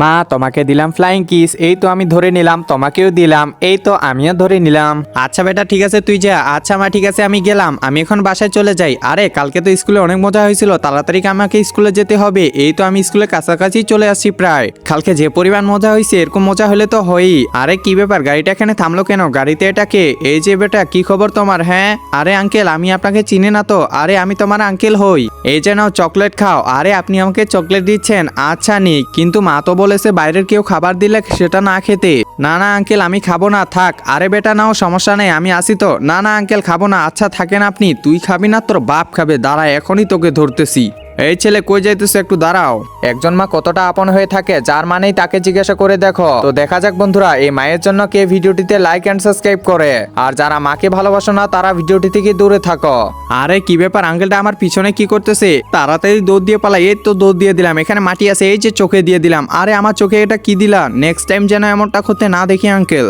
মা তোমাকে দিলাম ফ্লাইং কিস, এই তো আমি ধরে নিলাম, তোমাকেও দিলাম, এই তো আমিও ধরে নিলাম। আচ্ছা বেটা ঠিক আছে তুই যা। আচ্ছা মা ঠিক আছে আমি গেলাম, আমি এখন বাসায় চলে যাই। আরে কালকে তো স্কুলে অনেক মজা হয়েছিল, তাড়াতাড়ি আমাকে স্কুলে যেতে হবে। এই তো আমি স্কুলের কাছাকাছি চলে আসছি প্রায়। কালকে যে পরিমাণ মজা হয়েছে এরকম মজা হলে তো হয়ই। আরে কি ব্যাপার, গাড়িটা এখানে থামলো কেন? গাড়িতে এটা কে? এই যে বেটা কি খবর তোমার? হ্যাঁ আরে আঙ্কেল আমি আপনাকে চিনি না তো। আরে আমি তোমার আঙ্কেল হই। এই যে নাও চকলেট খাও। আরে আপনি আমাকে চকলেট দিচ্ছেন? আচ্ছা নি, কিন্তু মা তো বলেছে বাইরের কেউ খাবার দিলে সেটা না খেতে। না না আঙ্কেল আমি খাবো না, থাক। আরে বেটা নাও সমস্যা নেই আমি আসি তো। না না আঙ্কেল খাবো না। আচ্ছা থাকেন আপনি। তুই খাবি না তোর বাপ খাবে, দাঁড়া এখনই তোকে ধরতেছি। এই ছেলে কই যাইতেছে, একটু দাঁড়াও। একজন মা কতটা আপন হয়ে থাকে যার মানেই তাকে জিজ্ঞাসা করে দেখো। তো দেখা যাক বন্ধুরা এই মায়ের জন্য কে ভিডিওটিতে লাইক এন্ড সাবস্ক্রাইব করে। আর যারা মাকে ভালোবাসো না তারা ভিডিওটি থেকে দূরে থাকো। আরে কি ব্যাপার, আঙ্কেলটা আমার পিছনে কি করতেছে? তাড়াতাড়ি দৌড় দিয়ে পালাই। এই তো দৌড় দিয়ে দিলাম, এখানে মাটি আছে, এই যে চোখে দিয়ে দিলাম। আরে আমার চোখে এটা কি দিলা? নেক্সট টাইম যেন এমনটা করতে না দেখি আঙ্কেল।